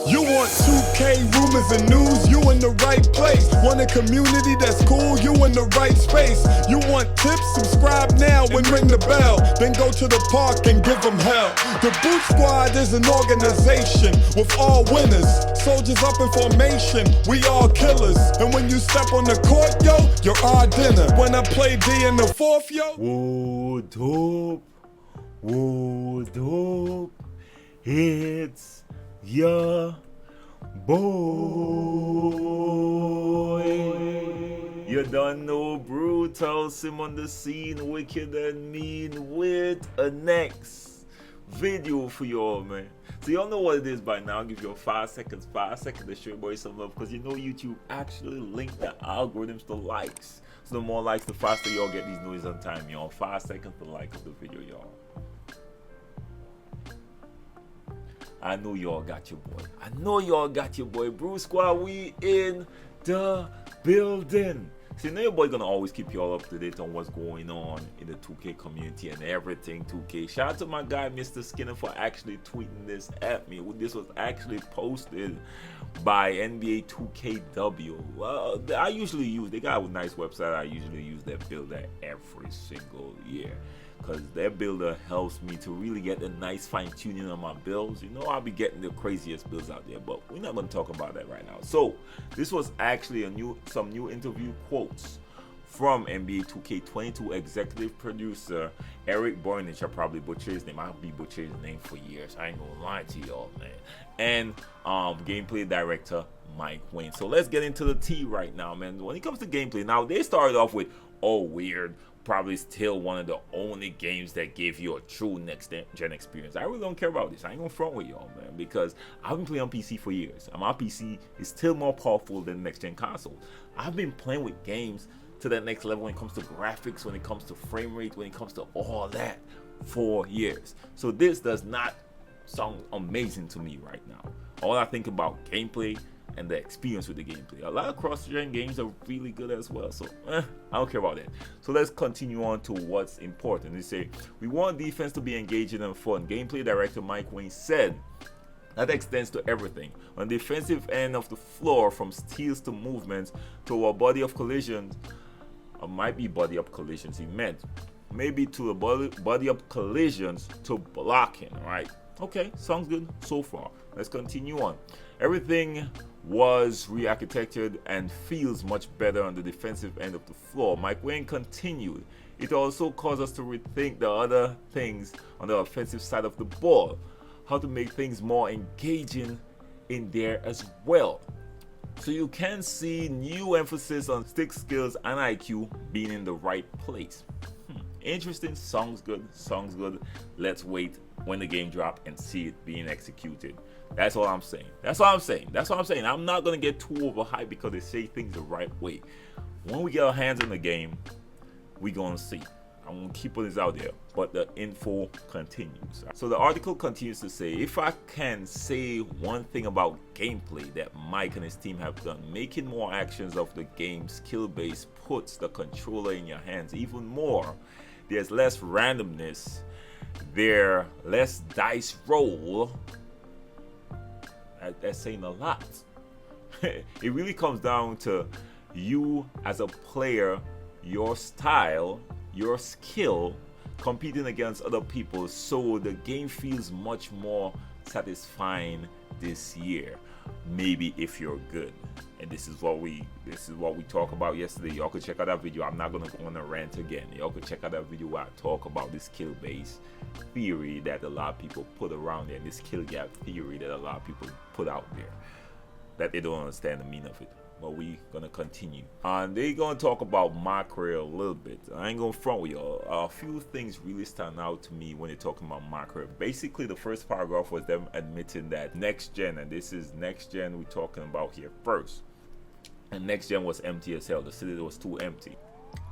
You want 2K rumors and news, you in the right place. Want a community that's cool, you in the right space. You want tips, subscribe now and ring the bell. Then go to the park and give them hell. The Boot Squad is an organization with all winners. Soldiers up in formation, we all killers. And when you step on the court, yo, you're our dinner. When I play D in the fourth, yo. Whoa, dope. Whoa, dope. It's your boy. You don't know brutal, sim on the scene, wicked and mean with a next video for y'all, man. So y'all know what it is by now. I'll give you 5 seconds to show your boy some love, because you know YouTube actually link the algorithms to likes. So the more likes, the faster y'all get these noise on time, y'all. 5 seconds to like of the video, y'all. I know y'all got your boy. I know y'all got your boy. Bruce Squad, we in the building. See, now your boy gonna always keep y'all up to date on what's going on in the 2K community and everything 2K. Shout out to my guy, Mr. Skinner, for actually tweeting this at me. This was actually posted by NBA 2KW. Well, I usually use, they got a nice website I usually use that builder every single year, because their builder helps me to really get a nice fine-tuning on my builds. You know, I'll be getting the craziest builds out there, but we're not going to talk about that right now. So this was actually some new interview quotes from NBA 2K22 executive producer Eric Boynich. I probably butchered his name. I'll be butchering his name for years, I ain't gonna lie to y'all, man. And gameplay director Mike Wang. So let's get into the tea right now, man. When it comes to gameplay, now they started off with, oh, weird, probably still one of the only games that gave you a true next gen experience. I really don't care about this. I ain't gonna front with y'all, man, because I've been playing on PC for years, and my PC is still more powerful than next gen console. I've been playing with games to that next level when it comes to graphics, when it comes to frame rate, when it comes to all that for years. So this does not sound amazing to me right now. All I think about gameplay and the experience with the gameplay. A lot of cross-gen games are really good as well, so I don't care about that. So let's continue on to what's important. They say, we want defense to be engaging and fun. Gameplay director Mike Wang said that extends to everything. On the defensive end of the floor, from steals to movements to a body of collisions, might be body up collisions he meant. Maybe to a body up collisions to blocking, right? Okay, sounds good so far. Let's continue on. Everything was re-architected and feels much better on the defensive end of the floor. Mike Wang continued. It also caused us to rethink the other things on the offensive side of the ball, how to make things more engaging in there as well. So you can see new emphasis on stick skills and IQ being in the right place. Interesting, sounds good. Let's wait when the game drop and see it being executed. That's all I'm saying. I'm not gonna get too overhyped because they say things the right way. When we get our hands on the game, we gonna see. I'm gonna keep this out there, but the info continues. So the article continues to say, if I can say one thing about gameplay that Mike and his team have done, making more actions of the game skill base puts the controller in your hands even more. There's less randomness, there's less dice roll. That's saying a lot. It really comes down to you as a player, your style, your skill, competing against other people, so the game feels much more satisfying this year. Maybe if you're good. And this is what we talked about yesterday. Y'all could check out that video. I'm not gonna go on a rant again. Y'all could check out that video where I talk about this skill based theory that a lot of people put around there, and this skill gap theory that a lot of people put out there, that they don't understand the meaning of it. But we gonna continue. And they gonna talk about MYCAREER a little bit. I ain't gonna front with y'all. A few things really stand out to me when they're talking about MYCAREER. Basically, the first paragraph was them admitting that next gen, and this is next gen we're talking about here first, and next gen was empty as hell. The city was too empty.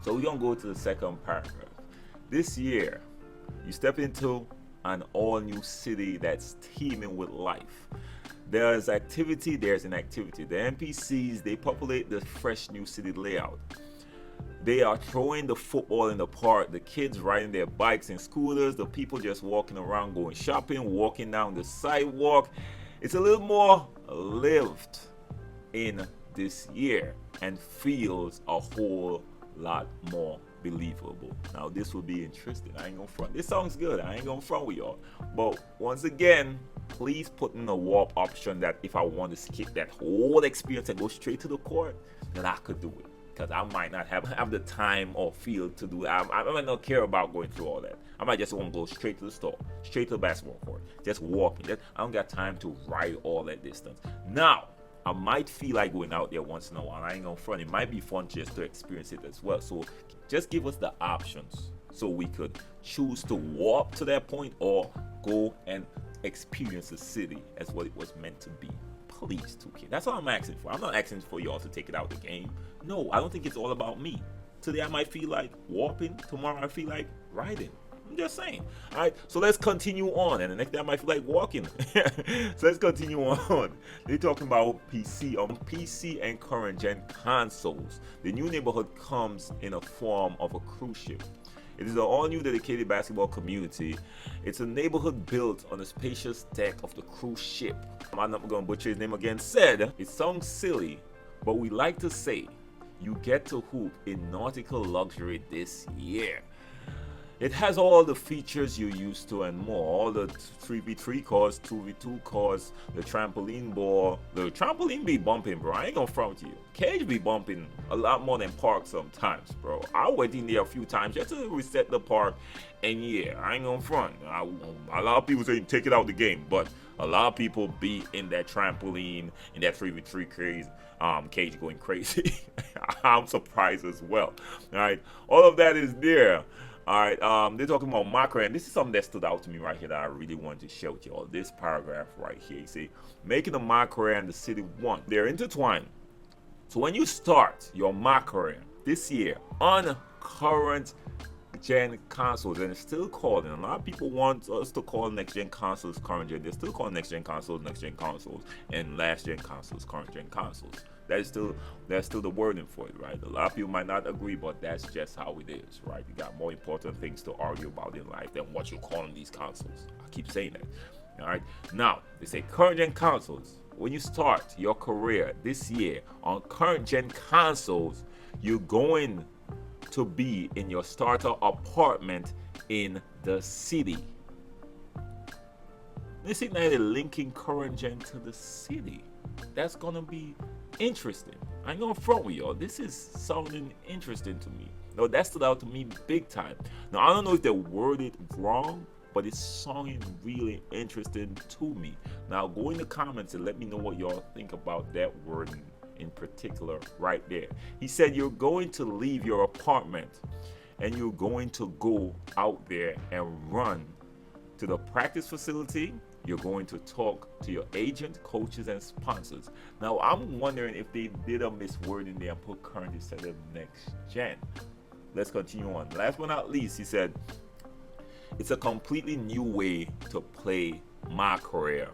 So we're gonna go to the second paragraph. This year, you step into an all new city that's teeming with life. There's activity, there's inactivity. The NPCs, they populate the fresh new city layout. They are throwing the football in the park, the kids riding their bikes and scooters, the people just walking around, going shopping, walking down the sidewalk. It's a little more lived in this year and feels a whole lot more believable. Now this will be interesting. I ain't gonna front. This song's good. I ain't gonna front with y'all. But once again, please put in a warp option that if I want to skip that whole experience and go straight to the court, then I could do it. Because I might not have the time or feel to do it. I might not care about going through all that. I might just want to go straight to the store, straight to the basketball court, just walking. I don't got time to ride all that distance. Now, I might feel like going out there once in a while. I ain't gonna front. It might be fun just to experience it as well. So just give us the options so we could choose to walk to that point or go and experience the city as what it was meant to be. Please, 2K. That's all I'm asking for. I'm not asking for y'all to take it out the game. No, I don't think it's all about me. Today I might feel like warping. Tomorrow I feel like riding. I'm just saying. All right, so let's continue on. And the next day I might feel like walking. So let's continue on. They're talking about PC and current gen consoles. The new neighborhood comes in a form of a cruise ship. It is an all-new dedicated basketball community. It's a neighborhood built on the spacious deck of the cruise ship. I'm not going to butcher his name again. Said, it sounds silly, but we like to say you get to hoop in nautical luxury this year. It has all the features you're used to and more. All the 3v3 cores, 2v2 cores, the trampoline ball. The trampoline be bumping, bro. I ain't gonna front you. Cage be bumping a lot more than park sometimes, bro. I went in there a few times just to reset the park. And yeah, I ain't gonna front. A lot of people say take it out the game, but a lot of people be in that trampoline, in that 3v3 cage going crazy. I'm surprised as well. All right, all of that is there. All right, they're talking about MYCAREER, and this is something that stood out to me right here that I really wanted to share with y'all. This paragraph right here, you see, making the MYCAREER and the city one. They're intertwined. So when you start your MYCAREER this year on current gen consoles, and it's still called, and a lot of people want us to call next gen consoles current gen. They're still calling next gen consoles, and last gen consoles current gen consoles. That's still the wording for it, right? A lot of people might not agree, but that's just how it is, right? You got more important things to argue about in life than what you're calling these consoles. I keep saying that. All right. Now they say current gen consoles. When you start your career this year on current gen consoles, you're going to be in your starter apartment in the city. They see now they're linking current gen to the city. That's gonna be interesting. I ain't gonna front with y'all. This is sounding interesting to me. No, that stood out to me big time. Now I don't know if they worded wrong, but it's sounding really interesting to me. Now go in the comments and let me know what y'all think about that wording in particular right there. He said you're going to leave your apartment and you're going to go out there and run to the practice facility. You're going to talk to your agent, coaches, and sponsors. Now, I'm wondering if they did a miswording there and put current instead of next gen. Let's continue on. Last but not least, he said, it's a completely new way to play MYCAREER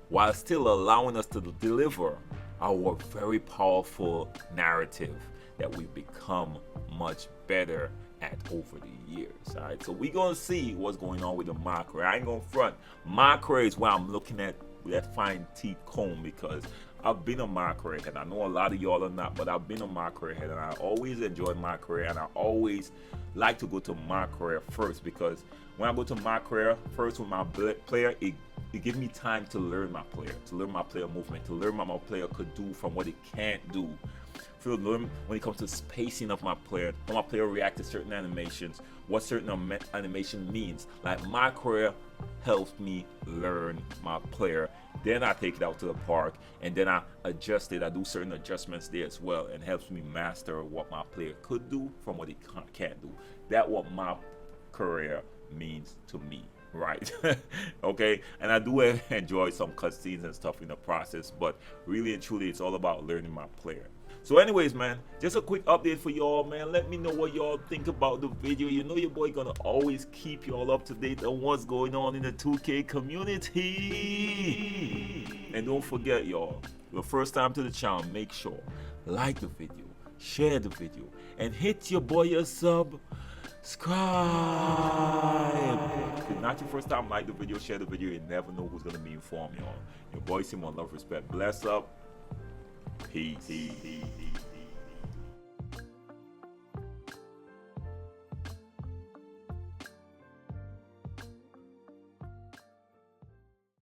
while still allowing us to deliver our very powerful narrative that we've become much better at over the years. All right, so we're gonna see what's going on with the MYCAREER. I ain't gonna front. MYCAREER is where I'm looking at with that fine teeth comb, because I've been a MYCAREER head. I know a lot of y'all are not, but I've been a MYCAREER head, and I always enjoyed MYCAREER, and I always like to go to MYCAREER first, because when I go to MYCAREER first with my player, it gives me time to learn my player, movement, to learn what my player could do from what it can't do. To learn when it comes to spacing of my player, how my player reacts to certain animations, what certain animation means. Like MYCAREER helps me learn my player. Then I take it out to the park and then I adjust it. I do certain adjustments there as well, and helps me master what my player could do from what he can't do. That's what MYCAREER means to me, right? Okay, and I do enjoy some cutscenes and stuff in the process, but really and truly it's all about learning my player. So anyways, man, just a quick update for y'all, man. Let me know what y'all think about the video. You know your boy gonna always keep y'all up to date on what's going on in the 2K community. And don't forget, y'all, your first time to the channel, make sure like the video, share the video, and hit your boy a If it's not your first time, like the video, share the video. You never know who's gonna be informed, y'all. Your boy Simon, love, respect, bless up. Peace.